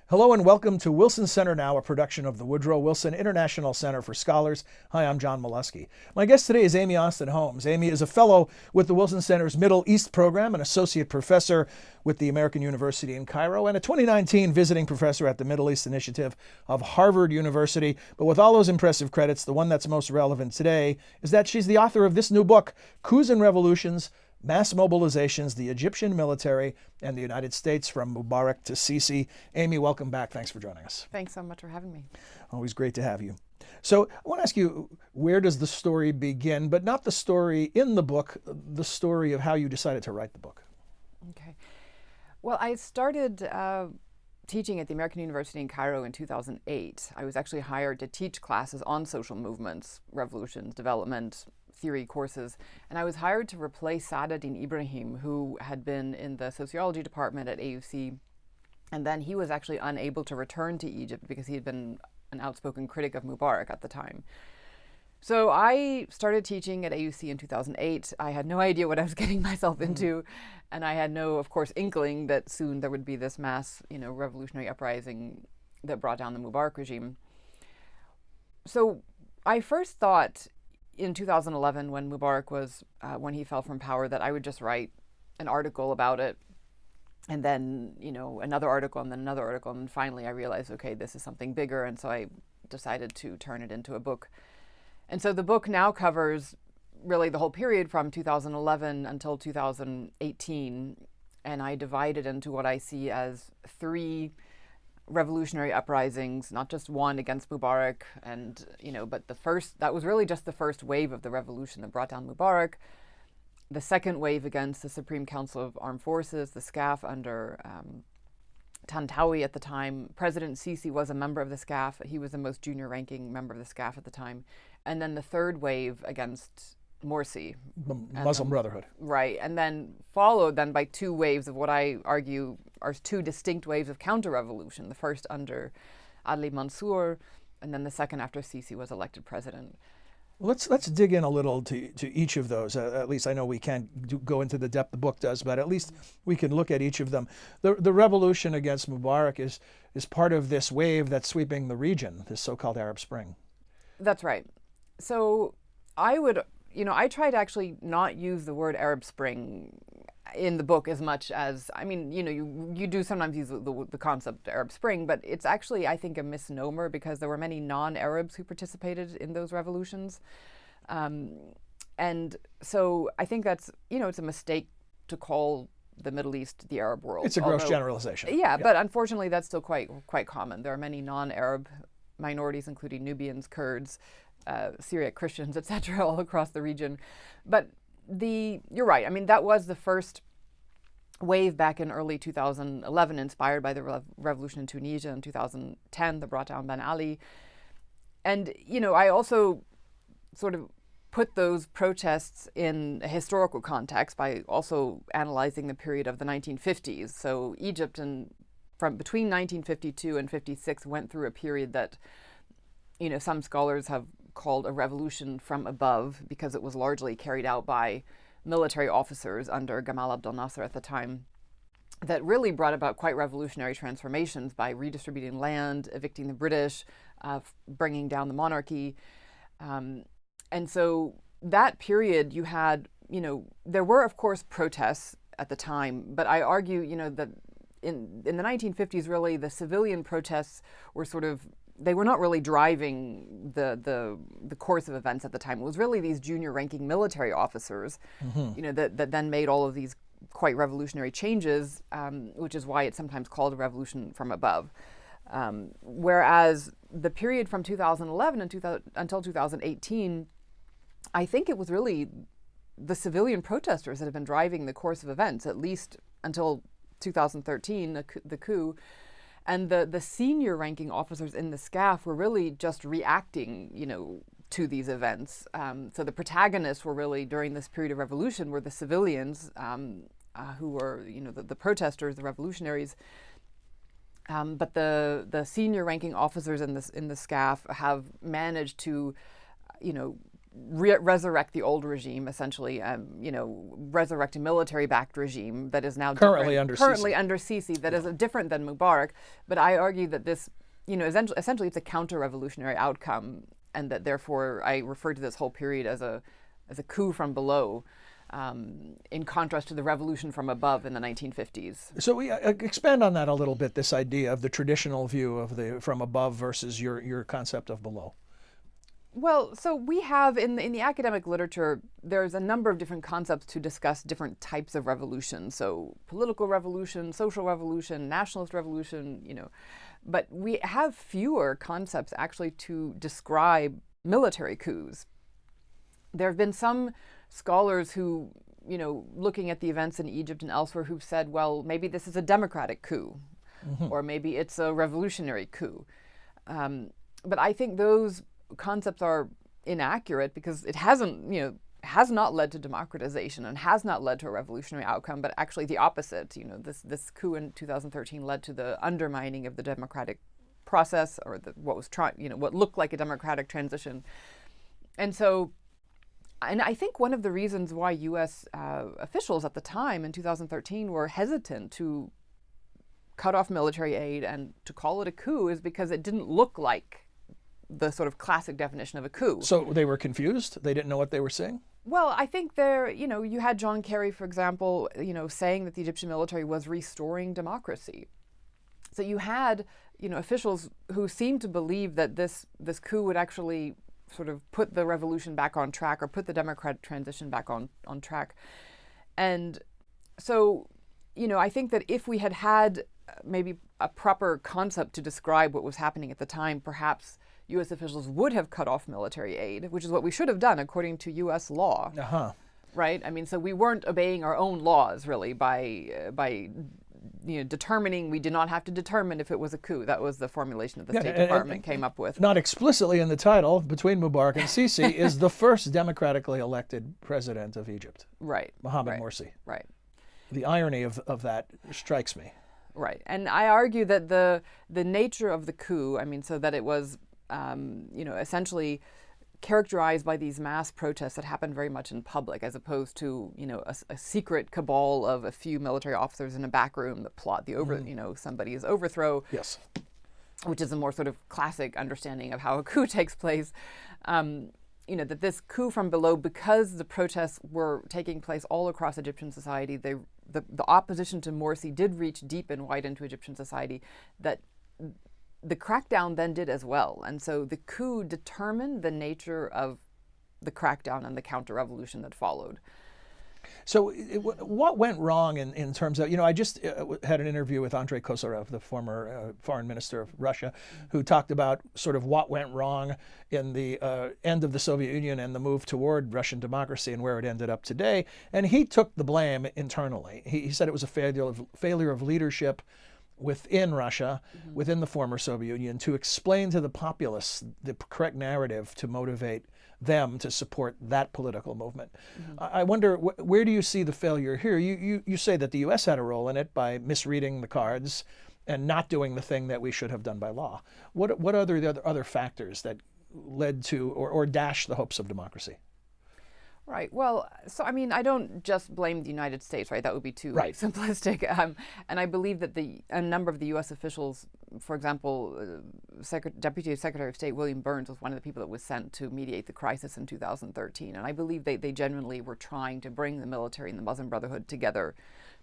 Hello and welcome to Wilson Center Now, a production of the Woodrow Wilson International Center for Scholars. Hi, I'm John Molesky. My guest today is Amy Austin Holmes. Amy is a fellow with the Wilson Center's Middle East program, an associate professor with the American University in Cairo, and a 2019 visiting professor at the Middle East Initiative of Harvard University. But with all those impressive credits, the one that's most relevant today is that she's the author of this new book, Coups and Revolutions, Mass Mobilizations, the Egyptian Military, and the United States from Mubarak to Sisi. Amy, welcome back. Thanks for joining us. Thanks so much for having me. Always great to have you. So I want to ask you, where does the story begin, but not the story in the book, the story of how you decided to write the book? Okay. Well, I started teaching at the American University in Cairo in 2008. I was actually hired to teach classes on social movements, revolutions, development, theory courses, and I was hired to replace Saadetdin Ibrahim, who had been in the sociology department at AUC, and then he was actually unable to return to Egypt because he had been an outspoken critic of Mubarak at the time. So I started teaching at AUC in 2008. I had no idea what I was getting myself into, and I had no, of course, inkling that soon there would be this mass, revolutionary uprising that brought down the Mubarak regime. So I first thought in 2011, when Mubarak was, when he fell from power, that I would just write an article about it, and then, another article, and then another article, and finally I realized, okay, this is something bigger, and so I decided to turn it into a book. And so the book now covers really the whole period from 2011 until 2018, and I divide it into what I see as three revolutionary uprisings, not just one against Mubarak, and but that was really just the first wave of the revolution that brought down Mubarak. The second wave against the Supreme Council of Armed Forces, the SCAF under Tantawi at the time. President Sisi was a member of the SCAF. He was the most junior ranking member of the SCAF at the time. And then the third wave against Morsi. The Muslim Brotherhood. Right. And then followed then by two waves of what I argue are two distinct waves of counter-revolution. The first under Adli Mansour, and then the second after Sisi was elected president. Let's dig in a little to each of those. At least I know we can't go into the depth the book does, but at least we can look at each of them. The revolution against Mubarak is part of this wave that's sweeping the region, this so-called Arab Spring. That's right. So I would, I try to actually not use the word Arab Spring in the book as much as, you do sometimes use the concept Arab Spring, but it's actually, I think, a misnomer because there were many non-Arabs who participated in those revolutions. And so I think that's, it's a mistake to call the Middle East the Arab world. It's a gross generalization. Yeah, but unfortunately that's still quite common. There are many non-Arab minorities, including Nubians, Kurds, Syriac Christians, etc., all across the region. But you're right. That was the first wave back in early 2011, inspired by the revolution in Tunisia in 2010 that brought down Ben Ali. And, I also sort of put those protests in a historical context by also analyzing the period of the 1950s. So Egypt from between 1952 and 56 went through a period that, some scholars have called a revolution from above because it was largely carried out by military officers under Gamal Abdel Nasser at the time that really brought about quite revolutionary transformations by redistributing land, evicting the British, bringing down the monarchy. And so that period you had, there were, of course, protests at the time, but I argue, that in the 1950s, really, the civilian protests were they were not really driving the course of events at the time. It was really these junior ranking military officers, that then made all of these quite revolutionary changes, which is why it's sometimes called a revolution from above. Whereas the period from 2011 until 2018, I think it was really the civilian protesters that have been driving the course of events, at least until 2013, the coup. And the senior ranking officers in the SCAF were really just reacting, to these events. So the protagonists were really, during this period of revolution, were the civilians who were, the protesters, the revolutionaries. But the senior ranking officers in the SCAF have managed to, resurrect the old regime, essentially, resurrect a military-backed regime that is now currently under Sisi, that is different than Mubarak. But I argue that this, essentially it's a counter-revolutionary outcome, and that therefore I refer to this whole period as a coup from below, in contrast to the revolution from above in the 1950s. So we expand on that a little bit, this idea of the traditional view of the from above versus your concept of below. Well, so we have in the academic literature, there's a number of different concepts to discuss different types of revolution. So political revolution, social revolution, nationalist revolution, but we have fewer concepts actually to describe military coups. There have been some scholars who, looking at the events in Egypt and elsewhere, who've said, well, maybe this is a democratic coup, or maybe it's a revolutionary coup. But I think those concepts are inaccurate because it has not led to democratization and has not led to a revolutionary outcome, but actually the opposite. This coup in 2013 led to the undermining of the democratic process, or what looked like a democratic transition. And I think one of the reasons why U.S. Officials at the time in 2013 were hesitant to cut off military aid and to call it a coup is because it didn't look like the sort of classic definition of a coup. So they were confused? They didn't know what they were saying? Well, I think you had John Kerry, for example, saying that the Egyptian military was restoring democracy. So you had, officials who seemed to believe that this coup would actually sort of put the revolution back on track, or put the democratic transition back on track. And so, I think that if we had maybe a proper concept to describe what was happening at the time, perhaps U.S. officials would have cut off military aid, which is what we should have done according to U.S. law. Right? I mean, so we weren't obeying our own laws, really, by determining. We did not have to determine if it was a coup. That was the formulation that the State Department came up with. Not explicitly in the title, between Mubarak and Sisi is the first democratically elected president of Egypt. Right. Mohamed Morsi. Right. The irony of that strikes me. Right. And I argue that the nature of the coup, so that it was, essentially characterized by these mass protests that happened very much in public, as opposed to, a secret cabal of a few military officers in a back room that plot the somebody's overthrow. Yes. Which is a more sort of classic understanding of how a coup takes place. That this coup from below, because the protests were taking place all across Egyptian society, the opposition to Morsi did reach deep and wide into Egyptian society, that the crackdown then did as well. And so the coup determined the nature of the crackdown and the counter-revolution that followed. So what went wrong in terms of, I just had an interview with Andrei Kozyrev, the former foreign minister of Russia, who talked about sort of what went wrong in the end of the Soviet Union and the move toward Russian democracy and where it ended up today. And he took the blame internally. He said it was a failure of leadership within Russia, within the former Soviet Union, to explain to the populace the correct narrative to motivate them to support that political movement. I wonder, where do you see the failure here? You say that the U.S. had a role in it by misreading the cards and not doing the thing that we should have done by law. What are the other factors that led to or dashed the hopes of democracy? Right. Well, so I don't just blame the United States, right? That would be too simplistic. And I believe that a number of the U.S. officials, for example, Deputy Secretary of State William Burns was one of the people that was sent to mediate the crisis in 2013. And I believe they genuinely were trying to bring the military and the Muslim Brotherhood together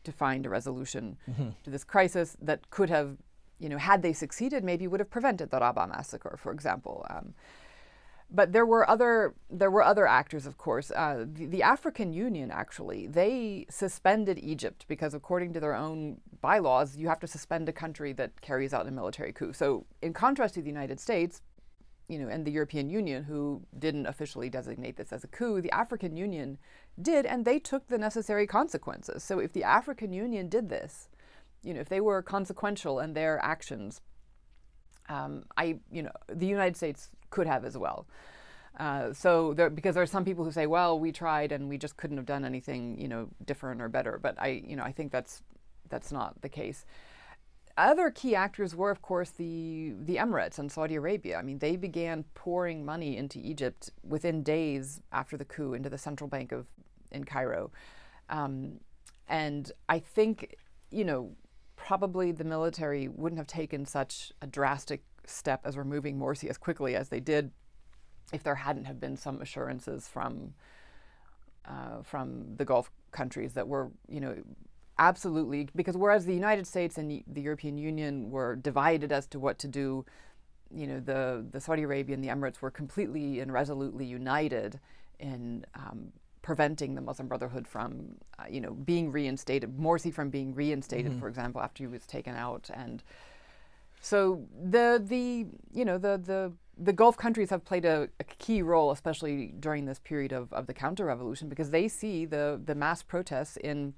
to find a resolution to this crisis that could have, had they succeeded, maybe would have prevented the Rabaa massacre, for example. But there were other actors, of course. The African Union, actually, they suspended Egypt because, according to their own bylaws, you have to suspend a country that carries out a military coup. So, in contrast to the United States, and the European Union, who didn't officially designate this as a coup, the African Union did, and they took the necessary consequences. So, if the African Union did this, if they were consequential in their actions, the United States could have as well. Because there are some people who say, well, we tried and we just couldn't have done anything, different or better. But I think that's not the case. other key actors were, of course, the Emirates and Saudi Arabia. I mean, they began pouring money into Egypt within days after the coup into the central bank in Cairo. And I think, probably the military wouldn't have taken such a drastic step as removing Morsi as quickly as they did if there hadn't have been some assurances from the Gulf countries that were, absolutely, because whereas the United States and the European Union were divided as to what to do, the Saudi Arabia and the Emirates were completely and resolutely united in preventing the Muslim Brotherhood from, being reinstated, Morsi from being reinstated, for example, after he was taken out. And so the Gulf countries have played a key role, especially during this period of the counter-revolution, because they see the mass protests in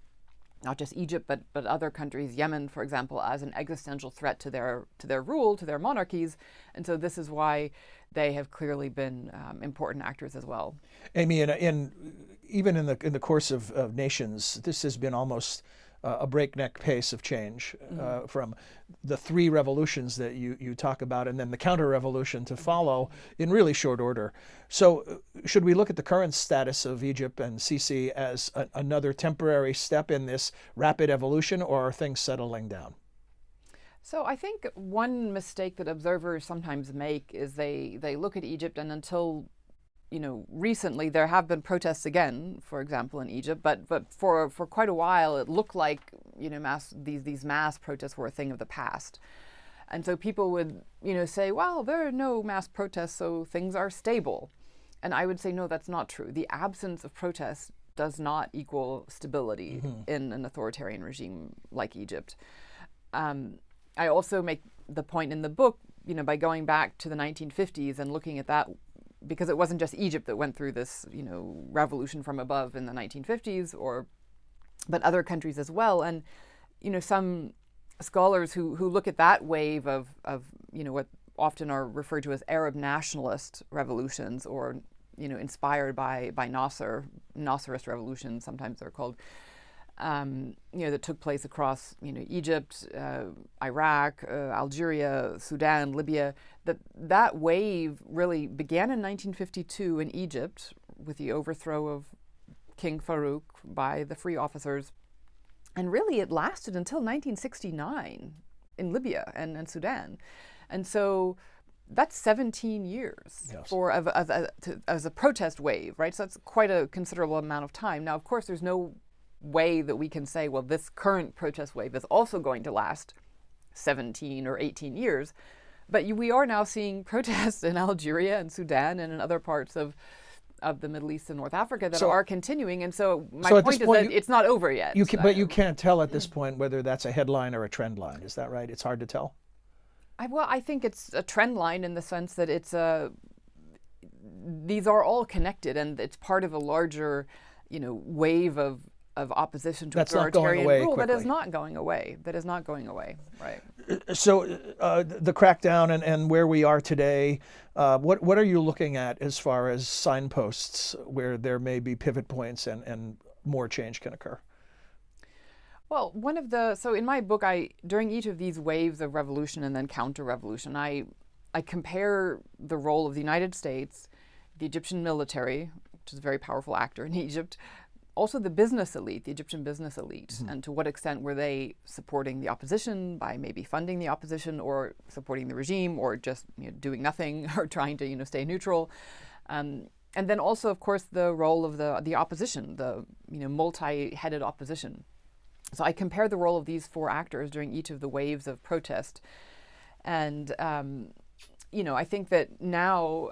not just Egypt, but other countries, Yemen, for example, as an existential threat to their rule, to their monarchies. And so this is why they have clearly been important actors as well. Amy, even in the course of nations, this has been almost a breakneck pace of change from the three revolutions that you talk about, and then the counter-revolution to follow in really short order. So should we look at the current status of Egypt and Sisi as another temporary step in this rapid evolution, or are things settling down? So I think one mistake that observers sometimes make is they look at Egypt, and until recently there have been protests again, for example, in Egypt, but for quite a while it looked like these mass protests were a thing of the past. And so people would say, well, there are no mass protests, so things are stable. And I would say, no, that's not true. The absence of protests does not equal stability in an authoritarian regime like Egypt. I also make the point in the book, by going back to the 1950s and looking at that, because it wasn't just Egypt that went through this, revolution from above in the 1950s, but other countries as well. And, some scholars who look at that wave of what often are referred to as Arab nationalist revolutions, or, inspired by Nasserist revolutions, sometimes they're called, that took place across, Egypt, Iraq, Algeria, Sudan, Libya. That wave really began in 1952 in Egypt with the overthrow of King Farouk by the free officers. And really it lasted until 1969 in Libya and Sudan. And so that's 17 years as a protest wave, right? So that's quite a considerable amount of time. Now, of course, there's no way that we can say, well, this current protest wave is also going to last 17 or 18 years. But we are now seeing protests in Algeria and Sudan and in other parts of the Middle East and North Africa that are continuing. And so my point is that it's not over yet. But you can't tell at this point whether that's a headline or a trend line. Is that right? It's hard to tell? I think it's a trend line in the sense that these are all connected, and it's part of a larger, wave of opposition to authoritarian rule that is not going away. Right. So the crackdown and where we are today, what are you looking at as far as signposts where there may be pivot points and more change can occur? Well, so in my book, during each of these waves of revolution and then counter-revolution, I compare the role of the United States, the Egyptian military, which is a very powerful actor in Egypt, also the business elite, the Egyptian business elite, and to what extent were they supporting the opposition by maybe funding the opposition or supporting the regime, or just doing nothing or trying to stay neutral. And then also, of course, the role of the opposition, the multi-headed opposition. So I compare the role of these four actors during each of the waves of protest. And, I think that now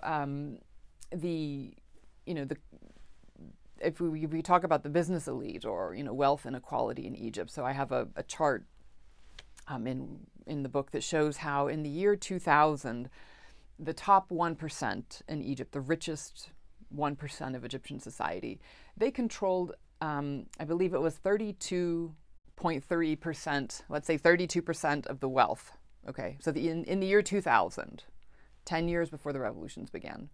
if we talk about the business elite or, wealth inequality in Egypt. So I have a chart in the book that shows how in the year 2000, the top 1% in Egypt, the richest 1% of Egyptian society, they controlled, I believe it was 32.3%, let's say 32% of the wealth. Okay, so in the year 2000, 10 years before the revolutions began.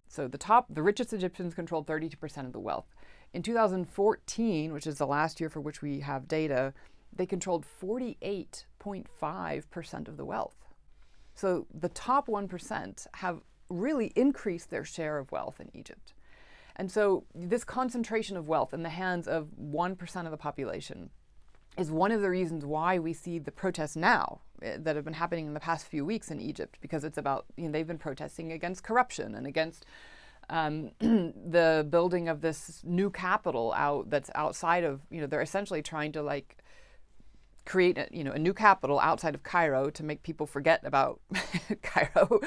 So the richest Egyptians controlled 32% of the wealth. In 2014, which is the last year for which we have data, they controlled 48.5% of the wealth. So the top 1% have really increased their share of wealth in Egypt. And so this concentration of wealth in the hands of 1% of the population is one of the reasons why we see the protests now that have been happening in the past few weeks in Egypt, because it's about, they've been protesting against corruption and against the building of this new capital that's outside of, they're essentially trying to create a new capital outside of Cairo to make people forget about Cairo,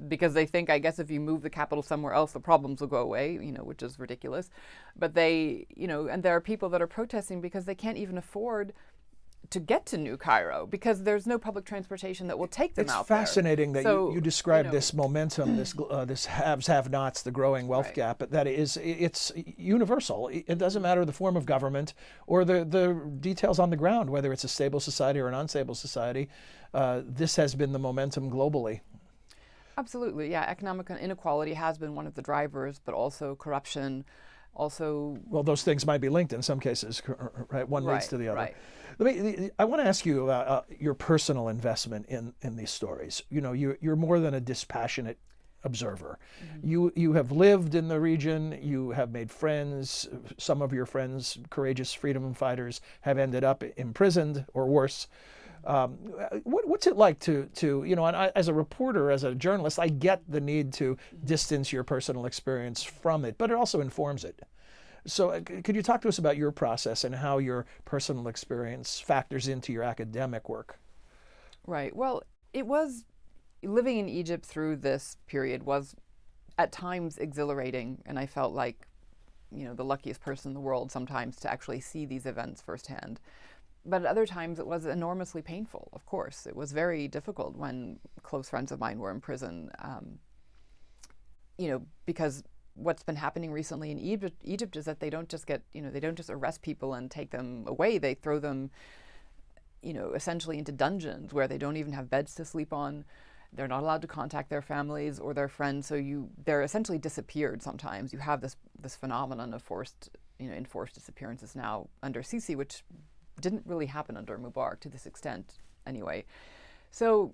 because they think, I guess, if you move the capital somewhere else, the problems will go away, which is ridiculous. But and there are people that are protesting because they can't even afford to get to New Cairo because there's no public transportation that will take them out there. It's fascinating that you describe this momentum, this haves, have-nots, the growing wealth gap, but it's universal. It doesn't matter the form of government or the details on the ground, whether it's a stable society or an unstable society. This has been the momentum globally. Absolutely, yeah. Economic inequality has been one of the drivers, but also corruption. Well, those things might be linked in some cases, right? One leads to the other. Right. I want to ask you about your personal investment in these stories. You're more than a dispassionate observer. Mm-hmm. You have lived in the region. You have made friends. Some of your friends, courageous freedom fighters, have ended up imprisoned or worse. What's it like to and as a reporter, as a journalist, I get the need to distance your personal experience from it, but it also informs it. So could you talk to us about your process and how your personal experience factors into your academic work? Right. Well, it was living in Egypt through this period was at times exhilarating, and I felt like, the luckiest person in the world sometimes to actually see these events firsthand. But at other times it was enormously painful, of course. It was very difficult when close friends of mine were in prison, because what's been happening recently in Egypt is that they don't just they don't just arrest people and take them away. They throw them, essentially into dungeons where they don't even have beds to sleep on. They're not allowed to contact their families or their friends. So they're essentially disappeared sometimes. You have this phenomenon of enforced disappearances now under Sisi, which didn't really happen under Mubarak to this extent anyway. So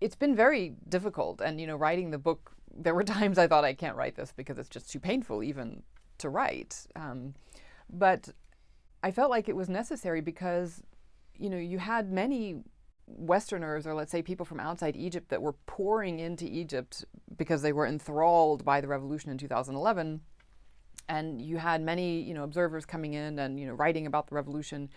it's been very difficult. And, writing the book, there were times I thought I can't write this because it's just too painful even to write. But I felt like it was necessary because, you had many Westerners, or let's say people from outside Egypt, that were pouring into Egypt because they were enthralled by the revolution in 2011. And you had many, observers coming in and, writing about the revolution.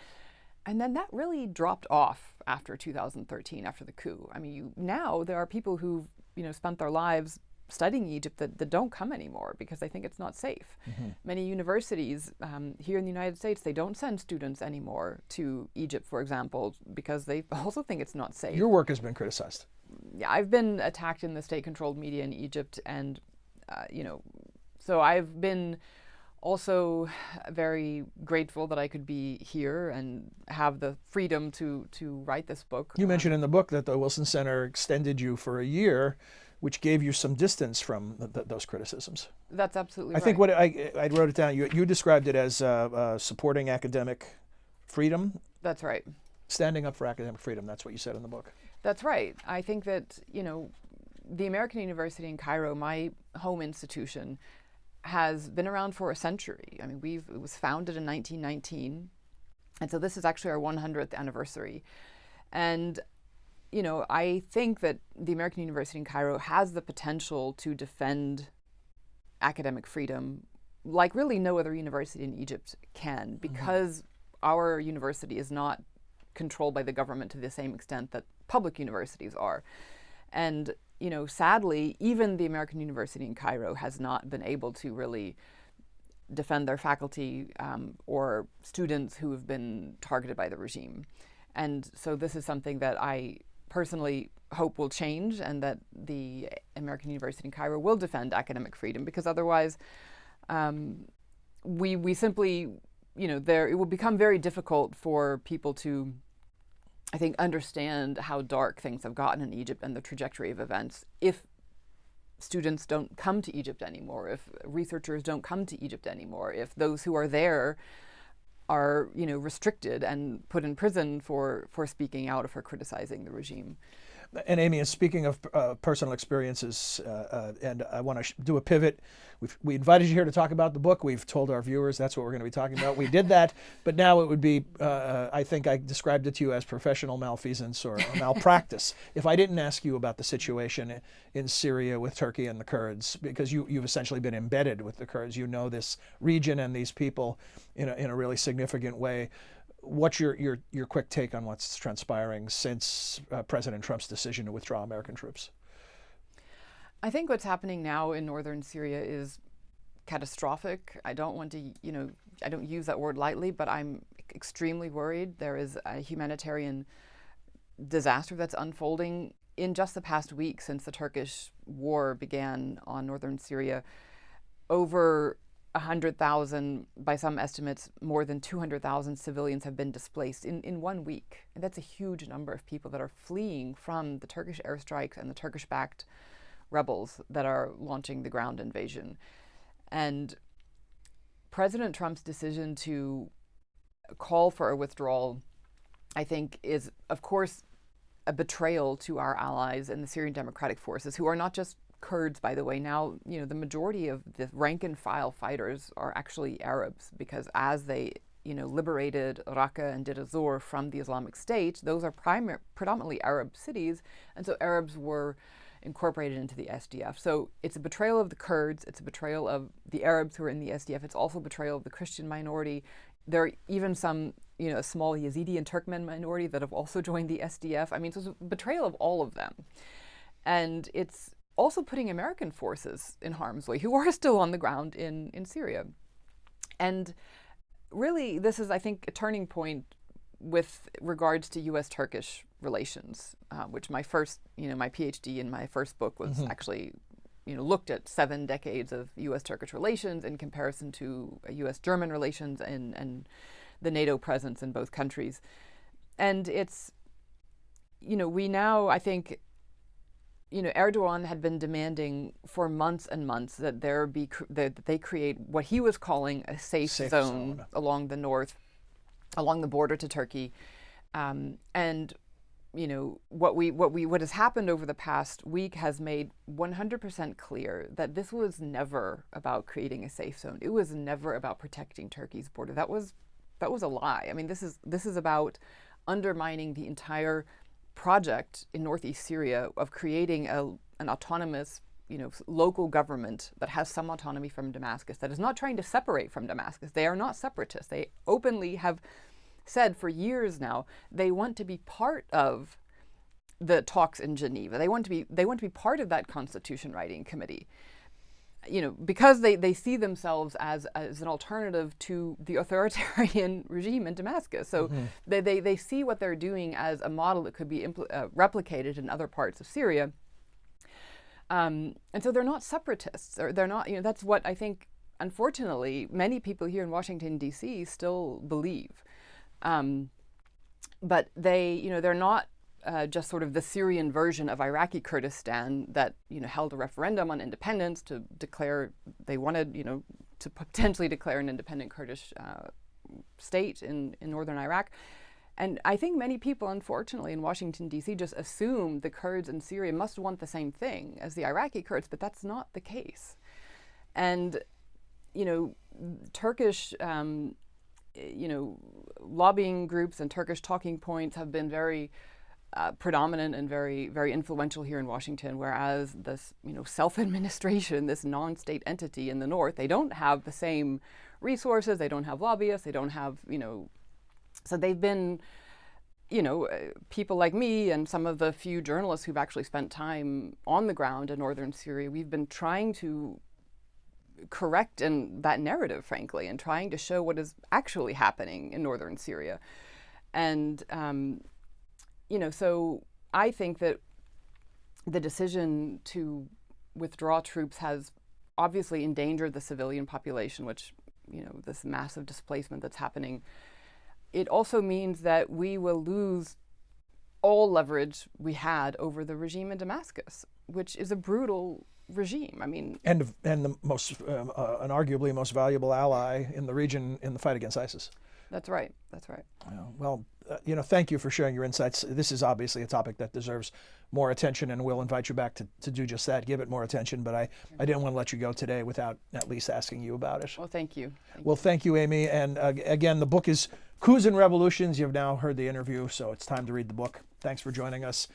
And then that really dropped off after 2013, after the coup. I mean, now there are people who've, spent their lives studying Egypt that don't come anymore because they think it's not safe. Mm-hmm. Many universities here in the United States, they don't send students anymore to Egypt, for example, because they also think it's not safe. Your work has been criticized. Yeah, I've been attacked in the state-controlled media in Egypt, and, so I've been also very grateful that I could be here and have the freedom to write this book. You mentioned in the book that the Wilson Center extended you for a year, which gave you some distance from those criticisms. That's absolutely right. I think what I wrote it down, you described it as supporting academic freedom. That's right. Standing up for academic freedom, that's what you said in the book. That's right. I think that, the American University in Cairo, my home institution, has been around for a century. I mean, it was founded in 1919, and so this is actually our 100th anniversary. And I think that the American University in Cairo has the potential to defend academic freedom like really no other university in Egypt can, because our university is not controlled by the government to the same extent that public universities are. And, sadly, even the American University in Cairo has not been able to really defend their faculty or students who have been targeted by the regime. And so this is something that I personally hope will change, and that the American University in Cairo will defend academic freedom, because otherwise we simply, it will become very difficult for people to, I think, understand how dark things have gotten in Egypt and the trajectory of events if students don't come to Egypt anymore, if researchers don't come to Egypt anymore, if those who are there are, restricted and put in prison for speaking out or for criticizing the regime. And Amy, speaking of personal experiences, and I want to do a pivot. We invited you here to talk about the book. We've told our viewers that's what we're going to be talking about. We did that, but now it would be, I think I described it to you as professional malfeasance or malpractice if I didn't ask you about the situation in Syria with Turkey and the Kurds, because you've essentially been embedded with the Kurds. You know this region and these people in a really significant way. What's your quick take on what's transpiring since President Trump's decision to withdraw American troops? I think what's happening now in northern Syria is catastrophic. I don't want to, I don't use that word lightly, but I'm extremely worried. There is a humanitarian disaster that's unfolding in just the past week since the Turkish war began on northern Syria. Over 100,000, by some estimates, more than 200,000 civilians have been displaced in 1 week. And that's a huge number of people that are fleeing from the Turkish airstrikes and the Turkish-backed rebels that are launching the ground invasion. And President Trump's decision to call for a withdrawal, I think, is, of course, a betrayal to our allies in the Syrian Democratic Forces, who are not just Kurds, by the way. Now, the majority of the rank and file fighters are actually Arabs, because as they, liberated Raqqa and Deir ez-Zor from the Islamic State, those are predominantly Arab cities, and so Arabs were incorporated into the SDF. So it's a betrayal of the Kurds, it's a betrayal of the Arabs who are in the SDF, it's also a betrayal of the Christian minority. There are even some, a small Yazidi and Turkmen minority that have also joined the SDF. I mean, so it's a betrayal of all of them. And it's also putting American forces in harm's way, who are still on the ground in Syria. And really, this is, I think, a turning point with regards to U.S.-Turkish relations, which my first, my PhD in my first book was actually, looked at 7 decades of U.S.-Turkish relations in comparison to U.S.-German relations and the NATO presence in both countries. And it's, we now, I think, Erdogan had been demanding for months and months that that they create what he was calling a safe zone along the north, along the border to Turkey, and what has happened over the past week has made 100% clear that this was never about creating a safe zone. It was never about protecting Turkey's border. That was a lie. I mean, this is about undermining the entire project in northeast Syria of creating an autonomous, local government that has some autonomy from Damascus, that is not trying to separate from Damascus. They are not separatists. They openly have said for years now they want to be part of the talks in Geneva. They want to be part of that constitution writing committee. Because they see themselves as an alternative to the authoritarian regime in Damascus. So they see what they're doing as a model that could be replicated in other parts of Syria. And so they're not separatists, or they're not, that's what I think, unfortunately, many people here in Washington, D.C. still believe. But they're not just sort of the Syrian version of Iraqi Kurdistan that, held a referendum on independence to declare they wanted, to potentially declare an independent Kurdish state in northern Iraq. And I think many people, unfortunately, in Washington, D.C. just assume the Kurds in Syria must want the same thing as the Iraqi Kurds, but that's not the case. And, Turkish lobbying groups and Turkish talking points have been very predominant and very, very influential here in Washington, whereas this, self-administration, this non-state entity in the north, they don't have the same resources, they don't have lobbyists, they don't have, so they've been, people like me and some of the few journalists who've actually spent time on the ground in northern Syria, we've been trying to correct in that narrative, frankly, and trying to show what is actually happening in northern Syria. And, so I think that the decision to withdraw troops has obviously endangered the civilian population, which, this massive displacement that's happening. It also means that we will lose all leverage we had over the regime in Damascus, which is a brutal regime. I mean, and the most, an arguably most valuable ally in the region in the fight against ISIS. That's right. That's right. Well, thank you for sharing your insights. This is obviously a topic that deserves more attention, and we'll invite you back to do just that, give it more attention. But I didn't want to let you go today without at least asking you about it. Well, thank you. Thank you, Amy. And again, the book is Coups and Revolutions. You've now heard the interview, so it's time to read the book. Thanks for joining us.